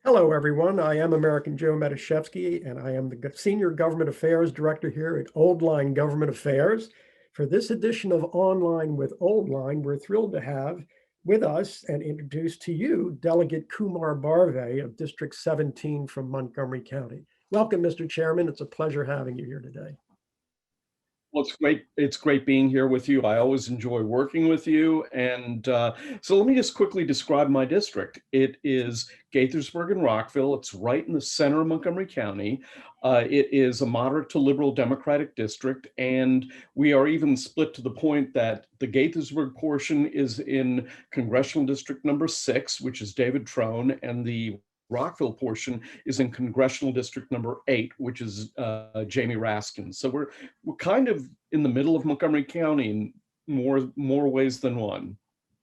Hello, everyone. I am American Joe Miedusiewski, and I am the Senior Government Affairs Director here at Old Line Government Affairs. For this edition of Online with Old Line, we're thrilled to have with us and introduce to you Delegate Kumar Barve of District 17 from Montgomery County. Welcome, Mr. Chairman. It's a pleasure having you here today. Well, it's great. It's great being here with you. I always enjoy working with you. And so let me just quickly describe my district. It is Gaithersburg and Rockville. It's right in the center of Montgomery County. It is a moderate to liberal Democratic district. And we are even split to the point that the Gaithersburg portion is in Congressional District number 6, which is David Trone, and the Rockville portion is in Congressional District number 8, which is Jamie Raskin. So we're kind of in the middle of Montgomery County in more ways than one.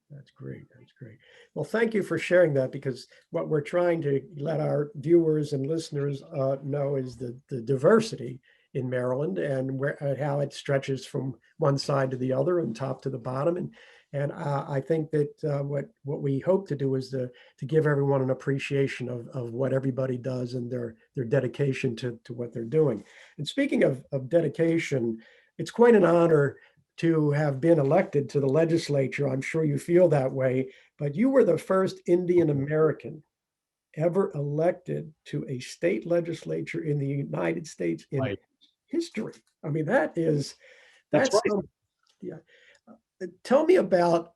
That's great. That's great. Well, thank you for sharing that, because what we're trying to let our viewers and listeners know is the diversity in Maryland and how it stretches from one side to the other and top to the bottom. And I think that what we hope to do is to give everyone an appreciation of what everybody does and their dedication to what they're doing. And speaking of dedication, it's quite an honor to have been elected to the legislature. I'm sure you feel that way, but you were the first Indian American ever elected to a state legislature in the United States in Right. history. I mean, that's That's right. yeah. Tell me about,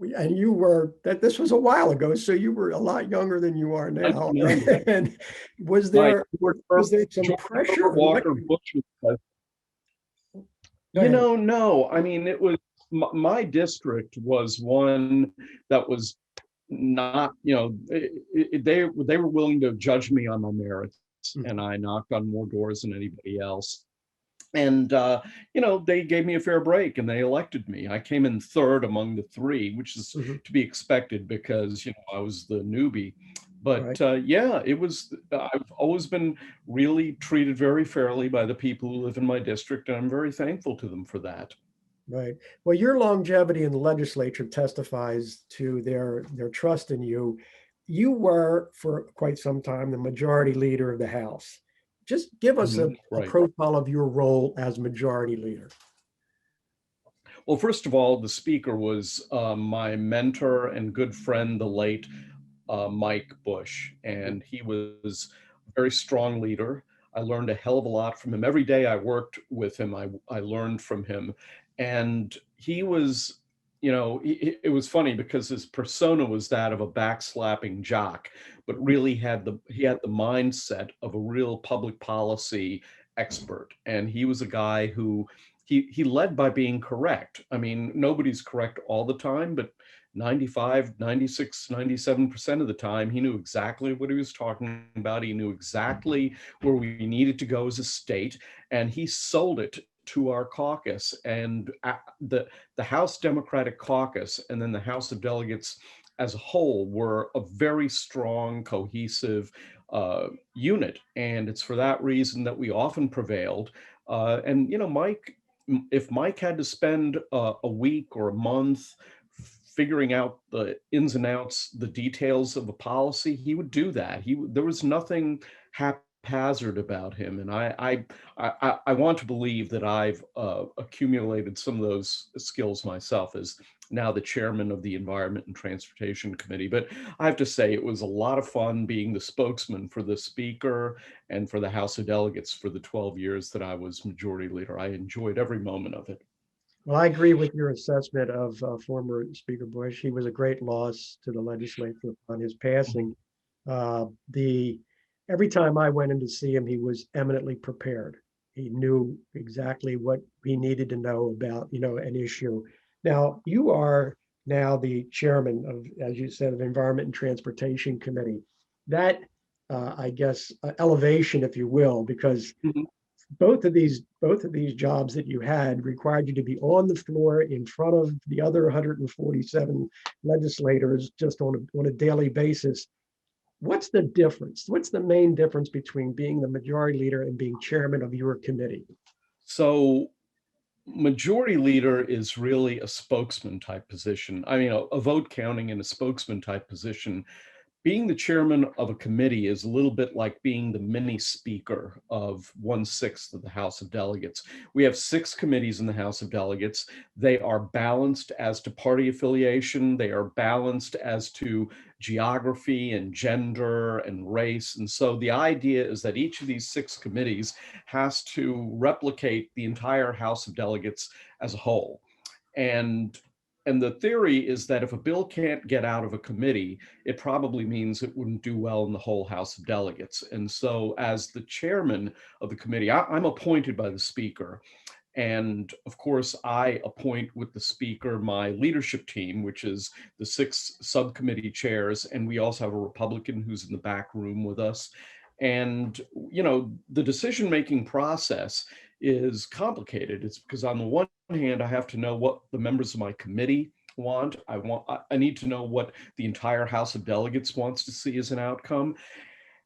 and you were that this was a while ago, so you were a lot younger than you are now. And was there some George pressure? Walker Bush was no. I mean, it was my district was one that was not, they were willing to judge me on my merits, and I knocked on more doors than anybody else. And they gave me a fair break and they elected me. I came in third among the three, which is to be expected because I was the newbie. But yeah, it was. I've always been really treated very fairly by the people who live in my district, and I'm very thankful to them for that. Right. Well, your longevity in the legislature testifies to their trust in you. You were for quite some time the majority leader of the House. Just give us a Right. profile of your role as majority leader. Well, first of all, the speaker was my mentor and good friend, the late Mike Bush, and he was a very strong leader. I learned a hell of a lot from him. Every day I worked with him, I learned from him. And he was, it was funny because his persona was that of a backslapping jock, but really he had the mindset of a real public policy expert. And he was a guy who he led by being correct. I mean, nobody's correct all the time, but 95, 96, 97% of the time, he knew exactly what he was talking about. He knew exactly where we needed to go as a state, and he sold it to our caucus. And the House Democratic Caucus and then the House of Delegates as a whole were a very strong, cohesive unit. And it's for that reason that we often prevailed. And, if Mike had to spend a week or a month figuring out the ins and outs, the details of a policy, he would do that. There was nothing haphazard about him, and I want to believe that I've accumulated some of those skills myself as now the chairman of the Environment and Transportation Committee. But I have to say, it was a lot of fun being the spokesman for the speaker and for the House of Delegates for the 12 years that I was majority leader. I enjoyed every moment of it. Well, I agree with your assessment of former Speaker Bush. He was a great loss to the legislature upon his passing. Every time I went in to see him, he was eminently prepared. He knew exactly what he needed to know about, an issue. Now, you are now the chairman of, as you said, of Environment and Transportation Committee. That, I guess, elevation, if you will, because both of these jobs that you had required you to be on the floor in front of the other 147 legislators just on a daily basis. What's the difference? What's the main difference between being the majority leader and being chairman of your committee? So majority leader is really a spokesman type position. I mean, a vote counting and a spokesman type position, being the chairman of a committee is a little bit like being the mini speaker of 1/6 of the House of Delegates. We have 6 committees in the House of Delegates. They are balanced as to party affiliation. They are balanced as to geography and gender and race. And so the idea is that each of these 6 committees has to replicate the entire House of Delegates as a whole. And the theory is that if a bill can't get out of a committee, it probably means it wouldn't do well in the whole House of Delegates. And so as the chairman of the committee, I'm appointed by the speaker. And of course, I appoint with the speaker my leadership team, which is the 6 subcommittee chairs. And we also have a Republican who's in the back room with us. And, you know, the decision-making process is complicated. It's because on the one hand, I have to know what the members of my committee want. I need to know what the entire House of Delegates wants to see as an outcome.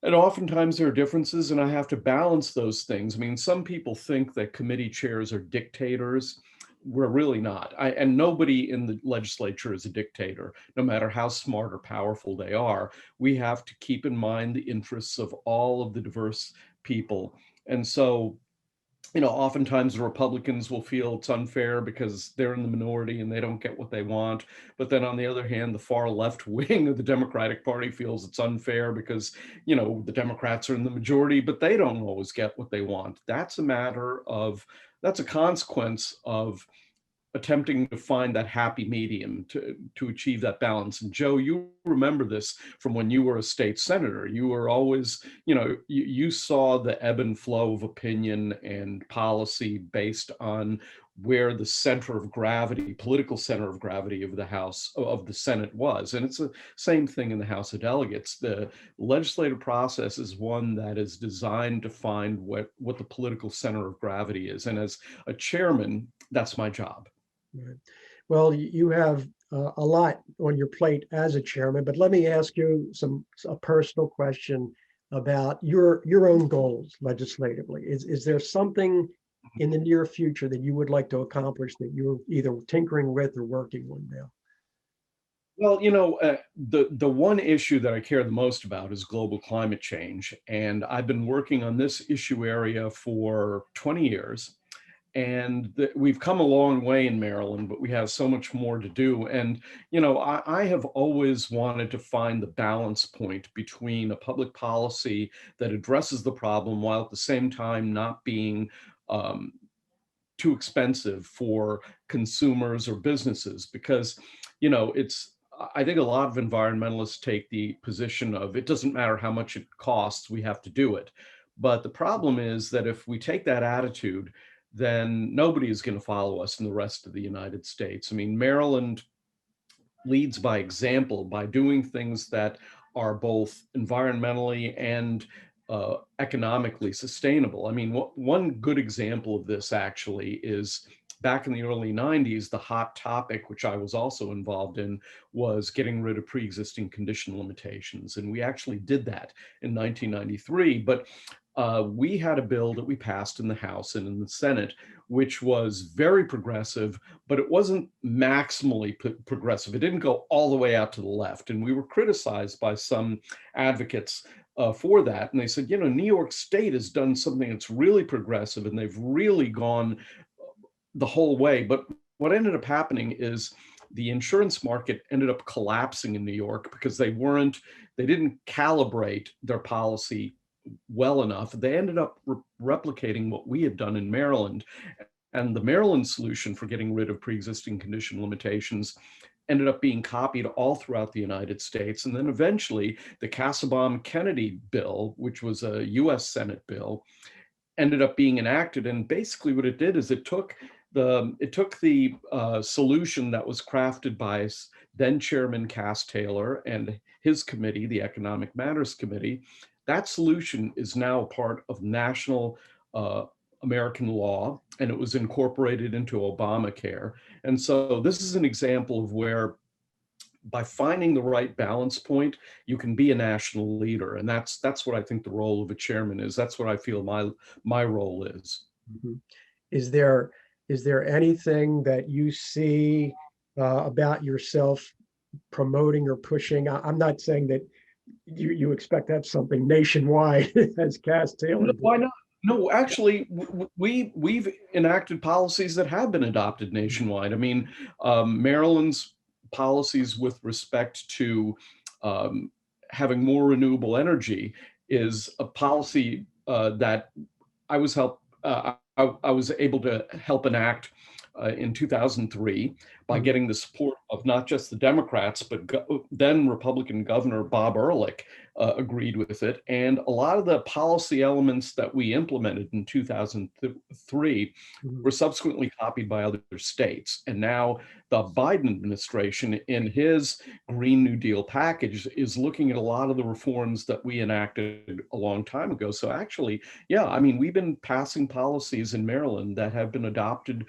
And oftentimes there are differences, and I have to balance those things. I mean, some people think that committee chairs are dictators. We're really not. And nobody in the legislature is a dictator, no matter how smart or powerful they are. We have to keep in mind the interests of all of the diverse people. And so, you know, oftentimes the Republicans will feel it's unfair because they're in the minority and they don't get what they want. But then on the other hand, the far left wing of the Democratic Party feels it's unfair because, you know, the Democrats are in the majority, but they don't always get what they want. That's a consequence of attempting to find that happy medium to achieve that balance. And Joe, you remember this from when you were a state senator. You were always, you know, you saw the ebb and flow of opinion and policy based on where the center of gravity, political center of gravity of the House, of the Senate was. And it's the same thing in the House of Delegates. The legislative process is one that is designed to find what the political center of gravity is. And as a chairman, that's my job. Right. Well, you have a lot on your plate as a chairman, but let me ask you a personal question about your own goals legislatively. Is there something in the near future that you would like to accomplish that you're either tinkering with or working on now? Well, you know, the one issue that I care the most about is global climate change. And I've been working on this issue area for 20 years. And we've come a long way in Maryland, but we have so much more to do. And, you know, I have always wanted to find the balance point between a public policy that addresses the problem while at the same time not being too expensive for consumers or businesses. Because, you know, I think a lot of environmentalists take the position of it doesn't matter how much it costs, we have to do it. But the problem is that if we take that attitude, then nobody is going to follow us in the rest of the United States. I mean, Maryland leads by example by doing things that are both environmentally and economically sustainable. I mean, one good example of this actually is back in the early 90s, the hot topic, which I was also involved in, was getting rid of pre-existing condition limitations. And we actually did that in 1993. But we had a bill that we passed in the House and in the Senate, which was very progressive, but it wasn't maximally progressive. It didn't go all the way out to the left. And we were criticized by some advocates for that. And they said, you know, New York State has done something that's really progressive and they've really gone the whole way. But what ended up happening is the insurance market ended up collapsing in New York because they didn't calibrate their policy well enough. They ended up replicating what we had done in Maryland. And the Maryland solution for getting rid of pre-existing condition limitations ended up being copied all throughout the United States. And then eventually the Kassebaum-Kennedy bill, which was a US Senate bill, ended up being enacted. And basically what it did is it took the solution that was crafted by then Chairman Cass Taylor and his committee, the Economic Matters Committee. That solution is now a part of national American law, and it was incorporated into Obamacare. And so this is an example of where by finding the right balance point, you can be a national leader. And that's what I think the role of a chairman is. That's what I feel my role is. Mm-hmm. Is there anything that you see about yourself promoting or pushing? I'm not saying that you expect to have something nationwide as Cass Taylor No, did. why not? No, actually, we've enacted policies that have been adopted nationwide. I mean, Maryland's policies with respect to um, having more renewable energy is a policy that I was I was able to help enact in 2003 by Mhm. getting the support of not just the Democrats, but then Republican Governor Bob Ehrlich agreed with it. And a lot of the policy elements that we implemented in 2003 Mhm. were subsequently copied by other states. And now the Biden administration, in his Green New Deal package, is looking at a lot of the reforms that we enacted a long time ago. So actually, yeah, I mean, we've been passing policies in Maryland that have been adopted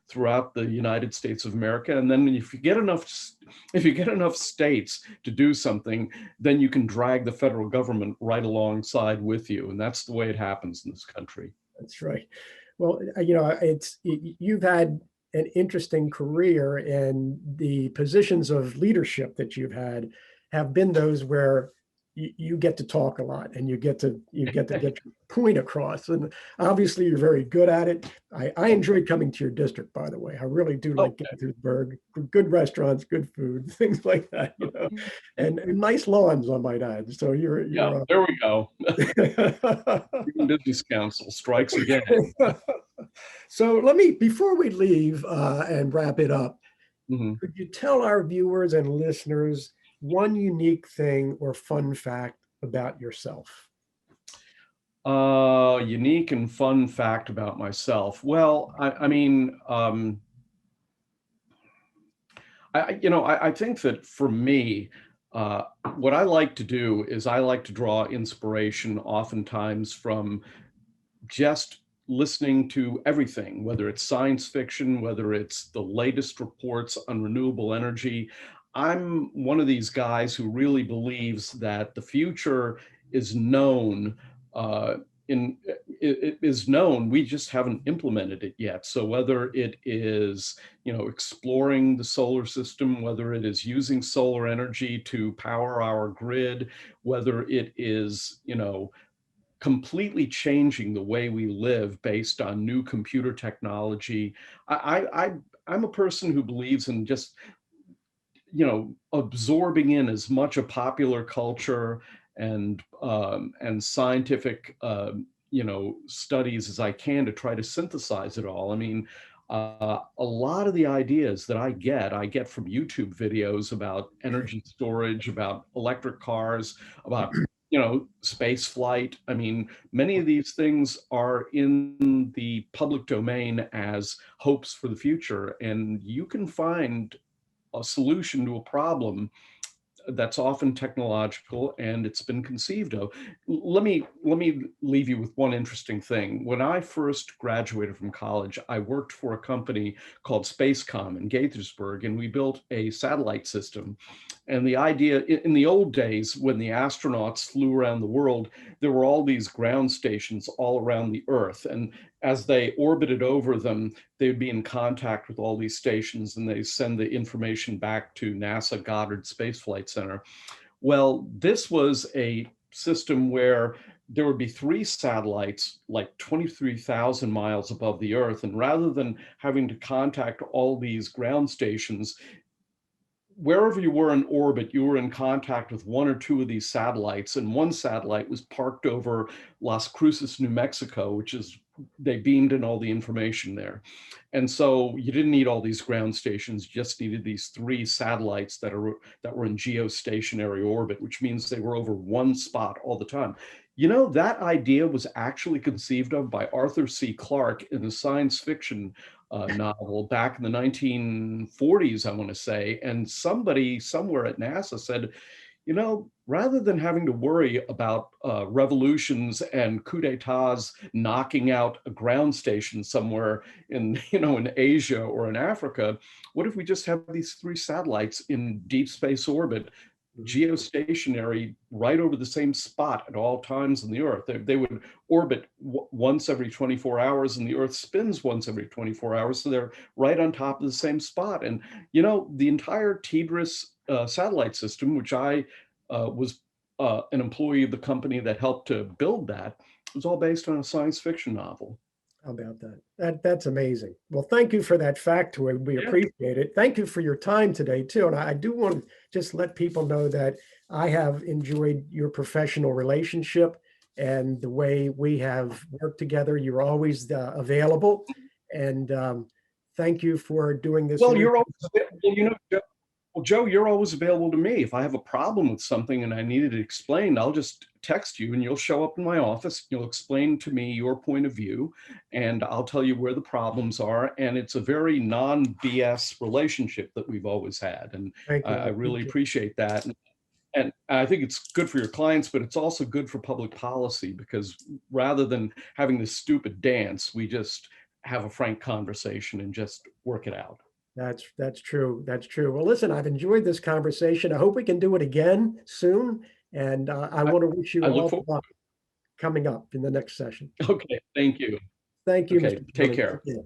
throughout the United States of America. And then if you get enough states to do something, then you can drag the federal government right alongside with you. And that's the way it happens in this country. That's right. Well, you've had an interesting career, and the positions of leadership that you've had have been those where you get to talk a lot and you get to get your point across. And obviously, you're very good at it. I enjoyed coming to your district, by the way. I really do like Okay. Gaithersburg. Good restaurants, good food, things like that. And nice lawns, I might add. So Yeah, you're. there we go. Business Council strikes again. So before we leave and wrap it up, Mhm. could you tell our viewers and listeners one unique thing or fun fact about yourself? Unique and fun fact about myself. Well, I mean, I think that for me, what I like to do is I like to draw inspiration oftentimes from just listening to everything, whether it's science fiction, whether it's the latest reports on renewable energy. I'm one of these guys who really believes that the future is known. Uh, it is known. We just haven't implemented it yet. So whether it is, exploring the solar system, whether it is using solar energy to power our grid, whether it is, completely changing the way we live based on new computer technology. I'm a person who believes in just, absorbing in as much of popular culture and scientific, studies as I can to try to synthesize it all. I mean, a lot of the ideas that I get from YouTube videos about energy storage, about electric cars, about space flight. I mean, many of these things are in the public domain as hopes for the future, and you can find a solution to a problem that's often technological and it's been conceived of. Let me leave you with one interesting thing. When I first graduated from college, I worked for a company called Spacecom in Gaithersburg, and we built a satellite system. And the idea in the old days, when the astronauts flew around the world, there were all these ground stations all around the Earth. And as they orbited over them, they'd be in contact with all these stations and they send the information back to NASA Goddard Space Flight Center. Well, this was a system where there would be three satellites like 23,000 miles above the Earth. And rather than having to contact all these ground stations, wherever you were in orbit, you were in contact with one or two of these satellites, and one satellite was parked over Las Cruces, New Mexico, which is, they beamed in all the information there. And so you didn't need all these ground stations, you just needed these three satellites that were in geostationary orbit, which means they were over one spot all the time. That idea was actually conceived of by Arthur C. Clarke in a science fiction novel back in the 1940s, I want to say. And somebody somewhere at NASA said, rather than having to worry about revolutions and coup d'etats knocking out a ground station somewhere in, in Asia or in Africa, what if we just have these three satellites in deep space orbit, geostationary, right over the same spot at all times on the Earth? They would orbit once every 24 hours, and the Earth spins once every 24 hours. So they're right on top of the same spot. And, the entire TDRS satellite system, which I was an employee of the company that helped to build that. It was all based on a science fiction novel. How about that? That's amazing. Well, thank you for that factoid. We Yeah. appreciate it. Thank you for your time today too. And I do want to just let people know that I have enjoyed your professional relationship and the way we have worked together. You're always available, and thank you for doing this. Well, interview. Joe, you're always available to me. If I have a problem with something and I need it explained, I'll just text you and you'll show up in my office. You'll explain to me your point of view and I'll tell you where the problems are. And it's a very non-BS relationship that we've always had. And Thank you. I really appreciate that. And I think it's good for your clients, but it's also good for public policy because rather than having this stupid dance, we just have a frank conversation and just work it out. That's true. That's true. Well, listen, I've enjoyed this conversation. I hope we can do it again soon. And I want to wish you I look all forward. luck coming up in the next session. Okay, thank you. Thank you, Okay, Mr. take Kelly. care. Take care.